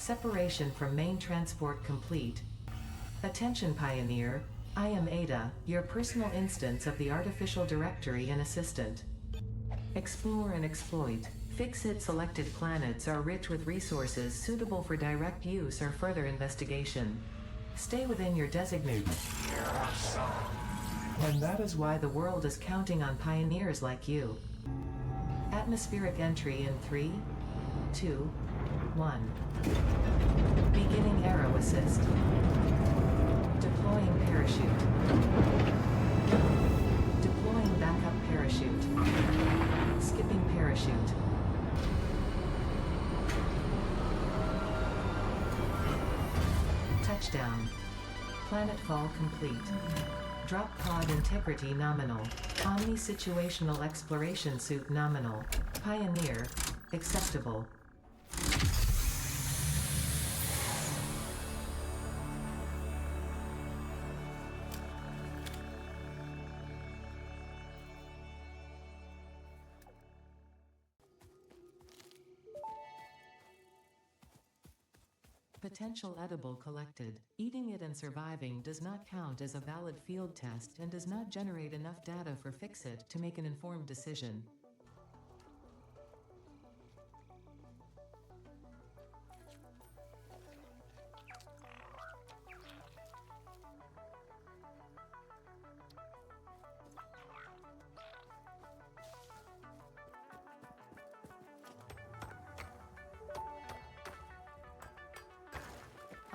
Separation from main transport complete. Attention Pioneer, I am Ada, your personal instance of the artificial directory and assistant. Explore and exploit. Fix-It selected planets are rich with resources suitable for direct use or further investigation. Stay within your designated. And that is why the world is counting on pioneers like you. Atmospheric entry in 3, 2, 1. Beginning aero assist. Deploying parachute. Deploying backup parachute. Skipping parachute. Touchdown. Planetfall complete. Drop pod integrity nominal. Omni situational exploration suit nominal. Pioneer. Acceptable. Potential edible collected. Eating it and surviving does not count as a valid field test and does not generate enough data for Fix-It to make an informed decision.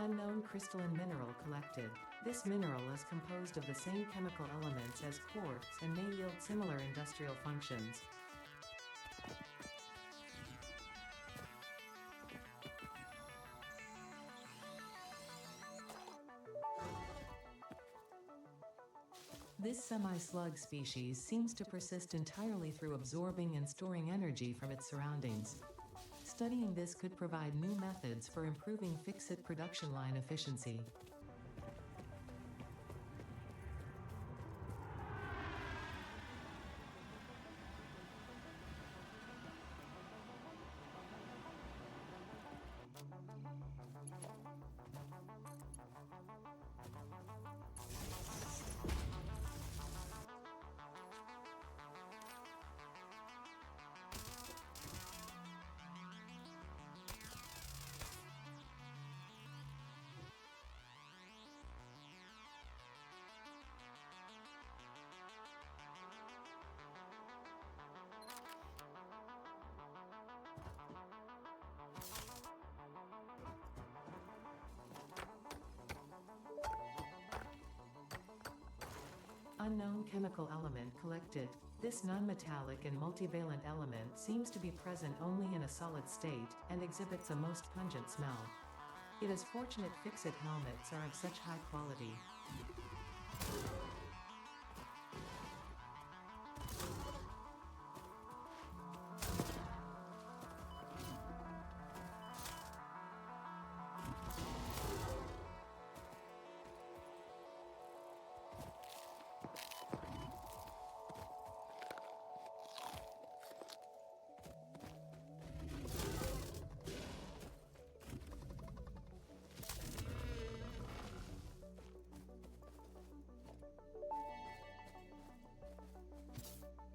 Unknown crystalline mineral collected. This mineral is composed of the same chemical elements as quartz and may yield similar industrial functions. This semi-slug species seems to persist entirely through absorbing and storing energy from its surroundings. Studying this could provide new methods for improving Fix-It production line efficiency. Unknown chemical element collected. This non-metallic and multivalent element seems to be present only in a solid state and exhibits a most pungent smell. It is fortunate Fix-It helmets are of such high quality.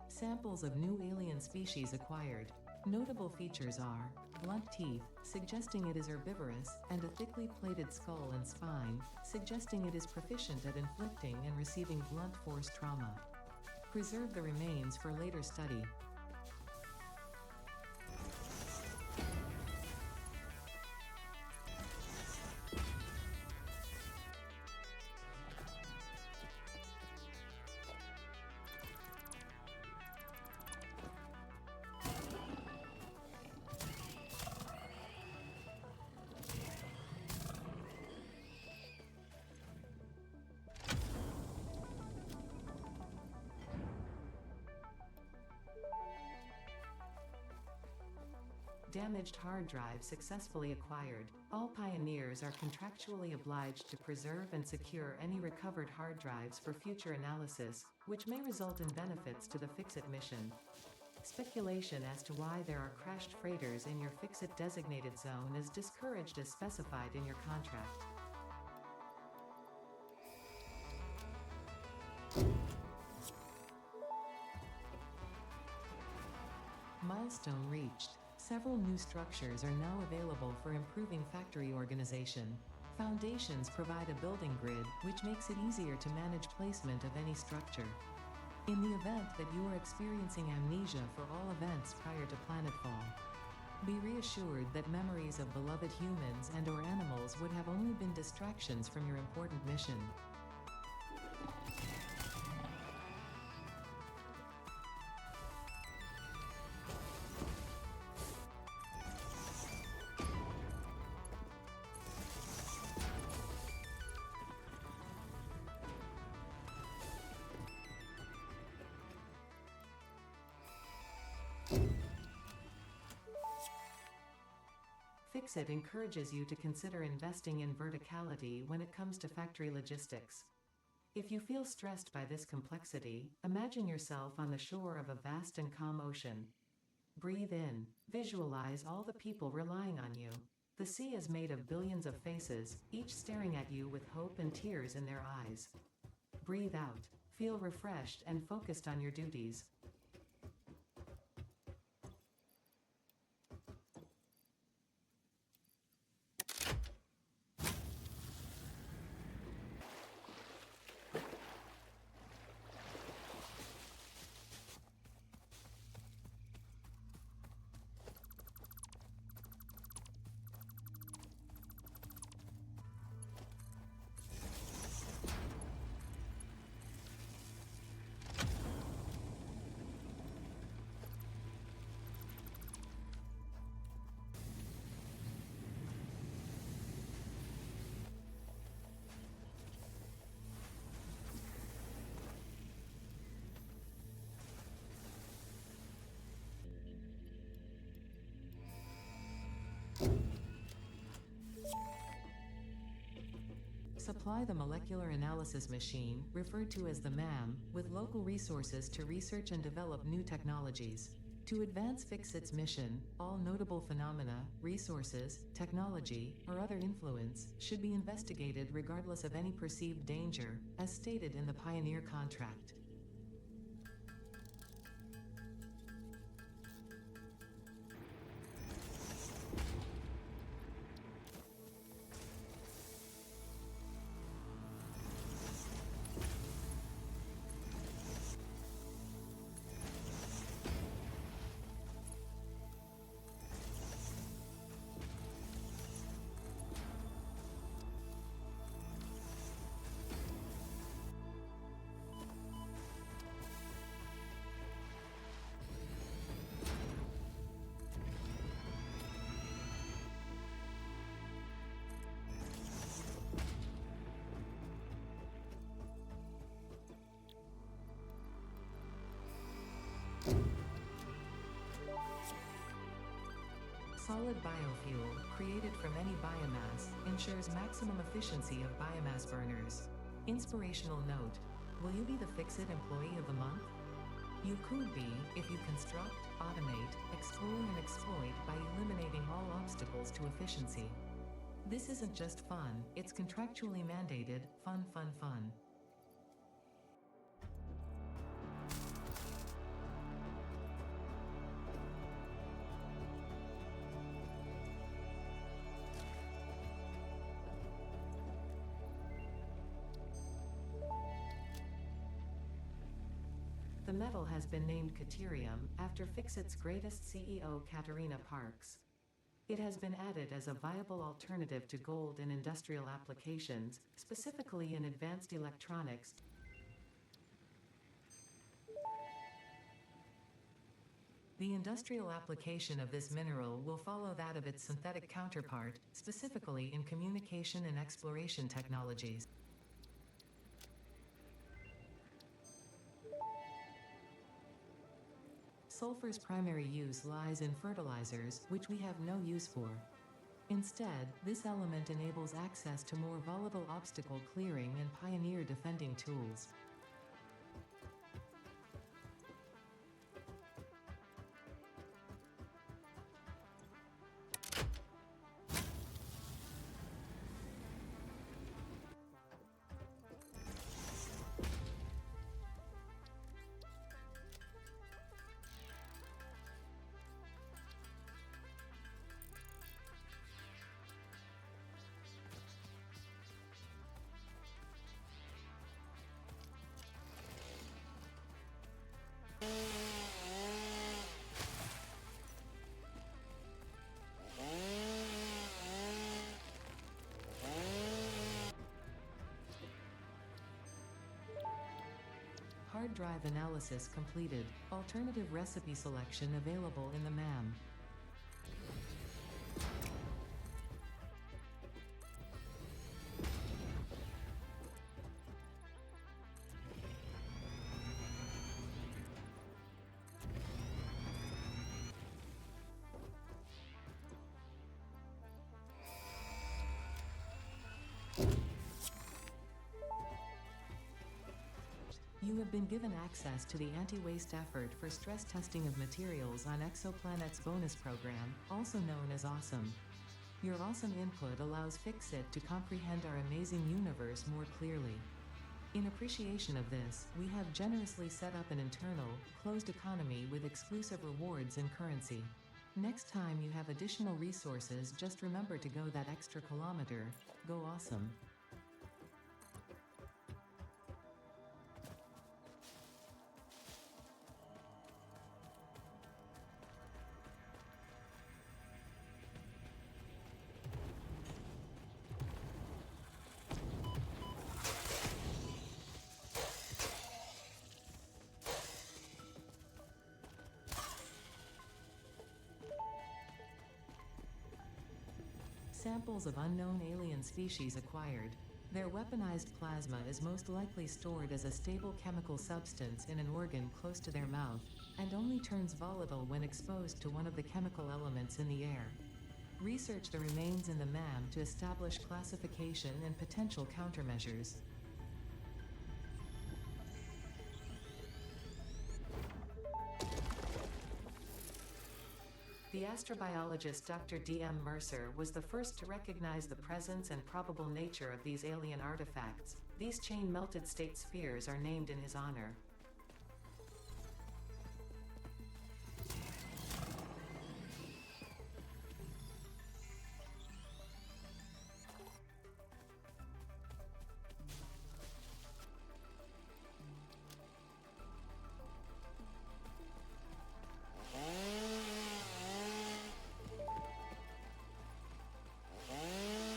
Samples of new alien species acquired. Notable features are blunt teeth, suggesting it is herbivorous, and a thickly plated skull and spine, suggesting it is proficient at inflicting and receiving blunt force trauma. Preserve the remains for later study. Damaged hard drive successfully acquired. All pioneers are contractually obliged to preserve and secure any recovered hard drives for future analysis, which may result in benefits to the Fix-It mission. Speculation as to why there are crashed freighters in your Fix-It designated zone is discouraged as specified in your contract. Milestone reached. Several new structures are now available for improving factory organization. Foundations provide a building grid, which makes it easier to manage placement of any structure. In the event that you are experiencing amnesia for all events prior to planetfall, be reassured that memories of beloved humans and/or animals would have only been distractions from your important mission. Fix-It encourages you to consider investing in verticality when it comes to factory logistics. If you feel stressed by this complexity, imagine yourself on the shore of a vast and calm ocean. Breathe in, visualize all the people relying on you. The sea is made of billions of faces, each staring at you with hope and tears in their eyes. Breathe out, feel refreshed and focused on your duties. Supply the molecular analysis machine, referred to as the MAM, with local resources to research and develop new technologies. To advance Fix-It's mission, all notable phenomena, resources, technology, or other influence should be investigated regardless of any perceived danger, as stated in the Pioneer contract. Solid biofuel, created from any biomass, ensures maximum efficiency of biomass burners. Inspirational note: will you be the Fix-It Employee of the Month? You could be, if you construct, automate, explore and exploit by eliminating all obstacles to efficiency. This isn't just fun, it's contractually mandated, fun, fun, fun. The metal has been named Caterium, after Fix-It's greatest CEO Katerina Parks. It has been added as a viable alternative to gold in industrial applications, specifically in advanced electronics. The industrial application of this mineral will follow that of its synthetic counterpart, specifically in communication and exploration technologies. Sulfur's primary use lies in fertilizers, which we have no use for. Instead, this element enables access to more volatile obstacle clearing and pioneer defending tools. Hard drive analysis completed. Alternative recipe selection available in the MAM. You have been given access to the anti-waste effort for stress testing of materials on Exoplanet's bonus program, also known as AWESOME. Your awesome input allows Fixit to comprehend our amazing universe more clearly. In appreciation of this, we have generously set up an internal, closed economy with exclusive rewards in currency. Next time you have additional resources, just remember to go that extra kilometer. Go awesome. Samples of unknown alien species acquired. Their weaponized plasma is most likely stored as a stable chemical substance in an organ close to their mouth, and only turns volatile when exposed to one of the chemical elements in the air. Research the remains in the MAM to establish classification and potential countermeasures. The astrobiologist Dr. D.M. Mercer was the first to recognize the presence and probable nature of these alien artifacts. These chain-melted state spheres are named in his honor.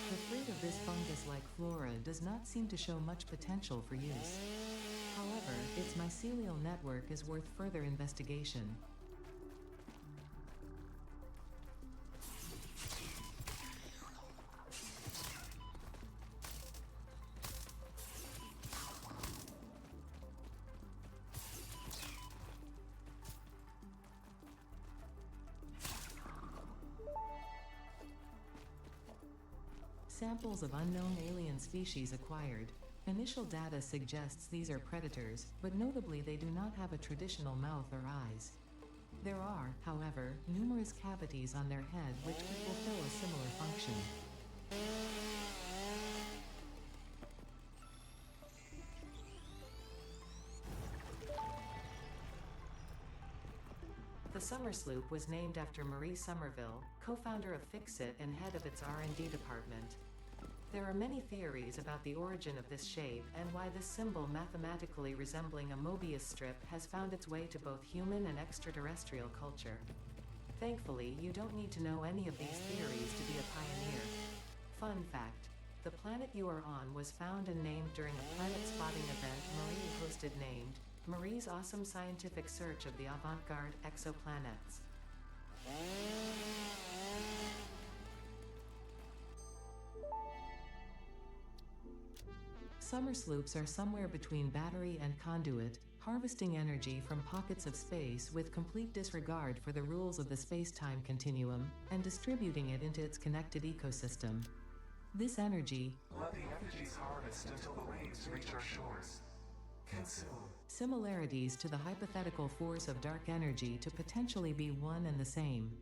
The fruit of this fungus-like flora does not seem to show much potential for use. However, its mycelial network is worth further investigation. Samples of unknown alien species acquired. Initial data suggests these are predators, but notably they do not have a traditional mouth or eyes. There are, however, numerous cavities on their head which could fulfill a similar function. The Summer Sloop was named after Marie Somerville, co-founder of Fixit and head of its R&D department. There are many theories about the origin of this shape and why this symbol mathematically resembling a Mobius strip has found its way to both human and extraterrestrial culture. Thankfully, you don't need to know any of these theories to be a pioneer. Fun fact: the planet you are on was found and named during a planet spotting event Marie hosted named Marie's Awesome Scientific Search of the Avant-Garde Exoplanets. Summer sloops are somewhere between battery and conduit, harvesting energy from pockets of space with complete disregard for the rules of the space-time continuum, and distributing it into its connected ecosystem. This energy, let the effigies harvest until the waves reach our shores. Consume. Similarities to the hypothetical force of dark energy to potentially be one and the same.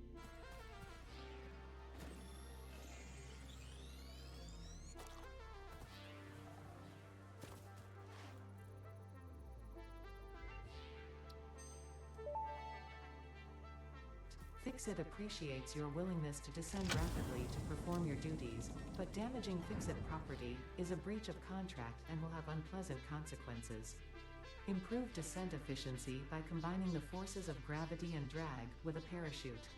Fixit appreciates your willingness to descend rapidly to perform your duties, but damaging Fixit property is a breach of contract and will have unpleasant consequences. Improve descent efficiency by combining the forces of gravity and drag with a parachute.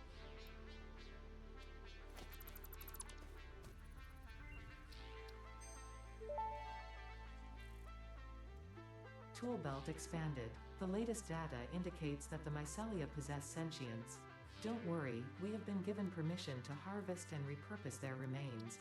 Tool belt expanded. The latest data indicates that the mycelia possess sentience. Don't worry, we have been given permission to harvest and repurpose their remains.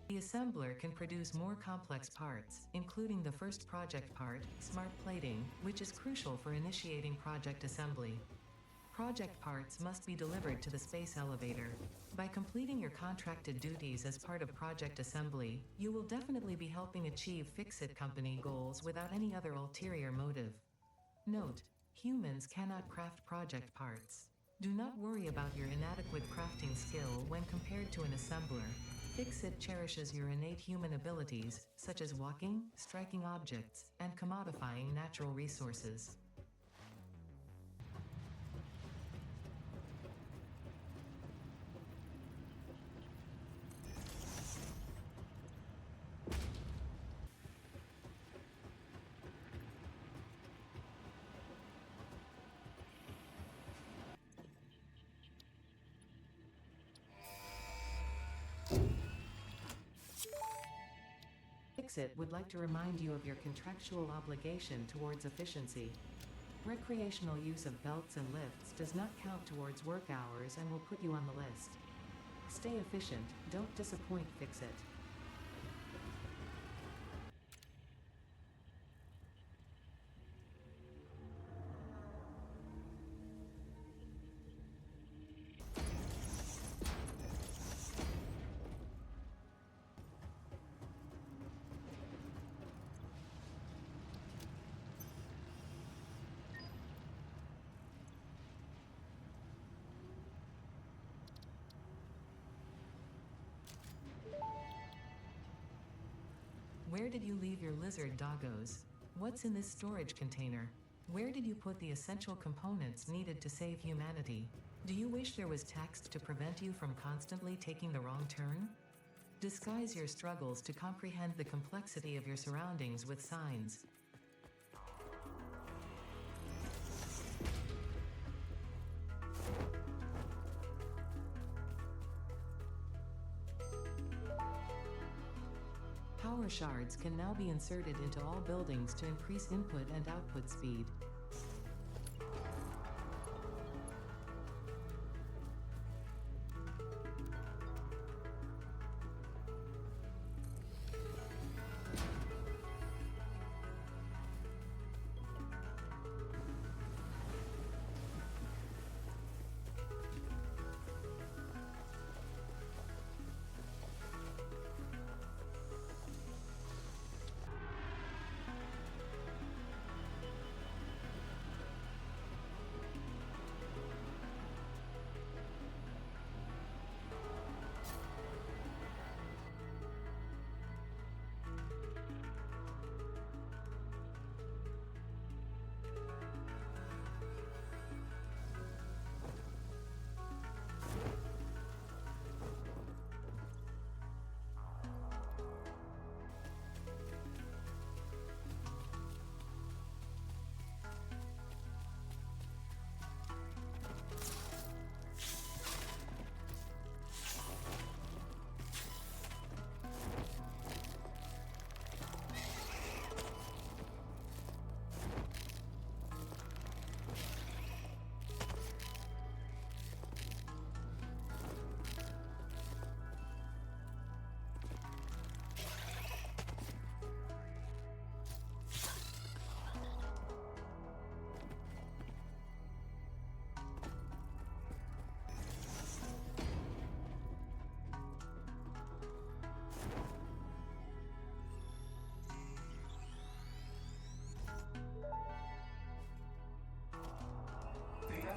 The assembler can produce more complex parts, including the first project part, smart plating, which is crucial for initiating project assembly. Project parts must be delivered to the space elevator. By completing your contracted duties as part of project assembly, you will definitely be helping achieve Fix-It company goals without any other ulterior motive. Note: humans cannot craft project parts. Do not worry about your inadequate crafting skill when compared to an assembler. Fix-It cherishes your innate human abilities, such as walking, striking objects, and commodifying natural resources. Fix-It would like to remind you of your contractual obligation towards efficiency. Recreational use of belts and lifts does not count towards work hours and will put you on the list. Stay efficient, don't disappoint Fix-It. Where did you leave your lizard doggos? What's in this storage container? Where did you put the essential components needed to save humanity? Do you wish there was text to prevent you from constantly taking the wrong turn? Disguise your struggles to comprehend the complexity of your surroundings with signs. Power shards can now be inserted into all buildings to increase input and output speed.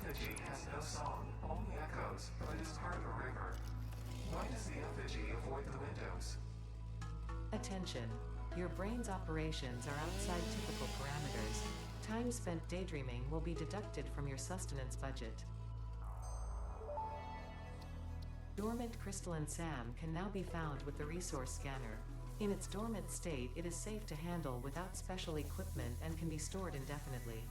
effigy has no song, only echoes, but is part of a river. Why does the effigy avoid the windows? Attention! Your brain's operations are outside typical parameters. Time spent daydreaming will be deducted from your sustenance budget. Dormant crystalline SAM can now be found with the resource scanner. In its dormant state, it is safe to handle without special equipment and can be stored indefinitely.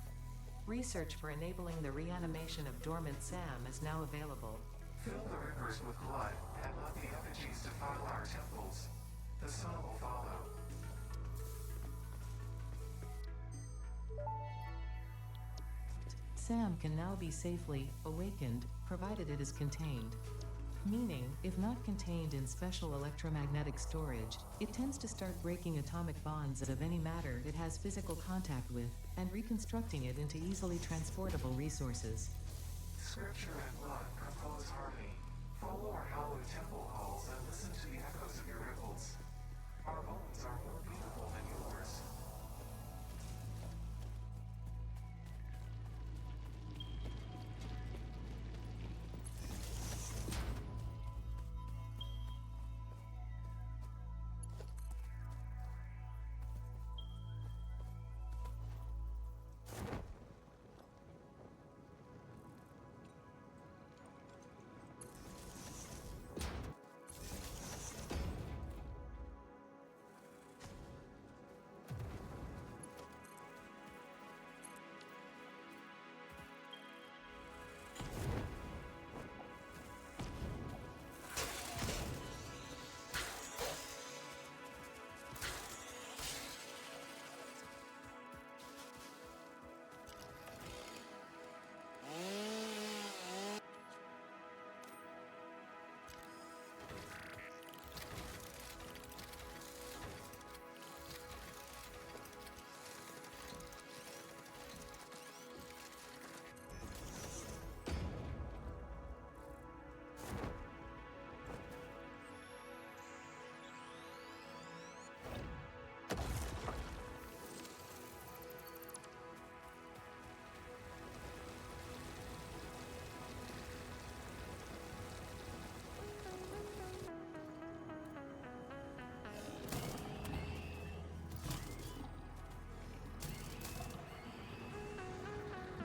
Research for enabling the reanimation of dormant SAM is now available. Fill the rivers with blood, and let the effigies defile our temples. The sun will follow. SAM can now be safely awakened, provided it is contained. Meaning, if not contained in special electromagnetic storage, it tends to start breaking atomic bonds of any matter it has physical contact with, and reconstructing it into easily transportable resources. Scripture and blood compose harmony. Follow our hallowed temple halls and listen to the echoes of your ripples. Our bones are more beautiful than yours.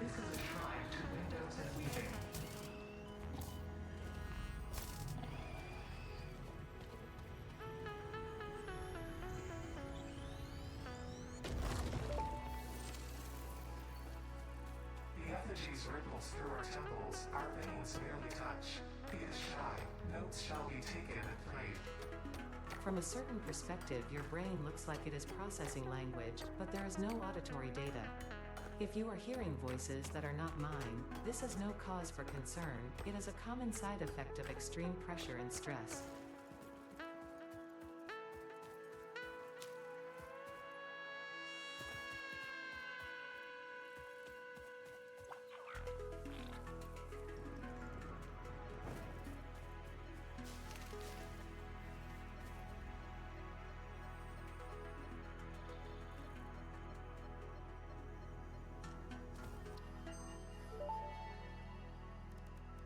This is a shrine to windows and weaving. The effigies ripples through our temples, our veins merely touch. Be as shy, notes shall be taken and played. From a certain perspective, your brain looks like it is processing language, but there is no auditory data. If you are hearing voices that are not mine, this is no cause for concern. It is a common side effect of extreme pressure and stress.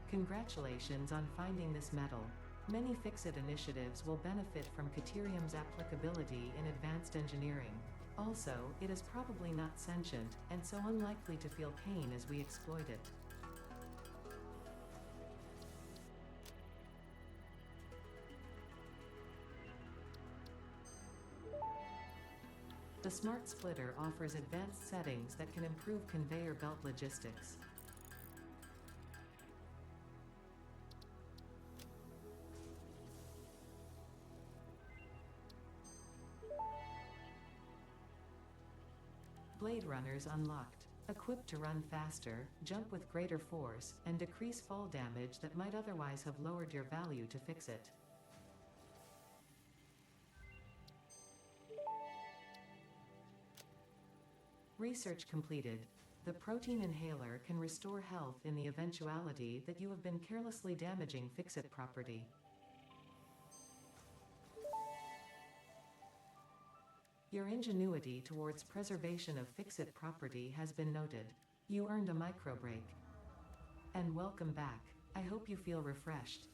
Congratulations on finding this metal. Many Fix-It initiatives will benefit from Caterium's applicability in advanced engineering. Also, it is probably not sentient, and so unlikely to feel pain as we exploit it. The Smart Splitter offers advanced settings that can improve conveyor belt logistics. Blade Runners unlocked. Equipped to run faster, jump with greater force, and decrease fall damage that might otherwise have lowered your value to fix it. Research completed. The protein inhaler can restore health in the eventuality that you have been carelessly damaging Fix-It property. Your ingenuity towards preservation of Fix-It property has been noted. You earned a micro break. And welcome back. I hope you feel refreshed.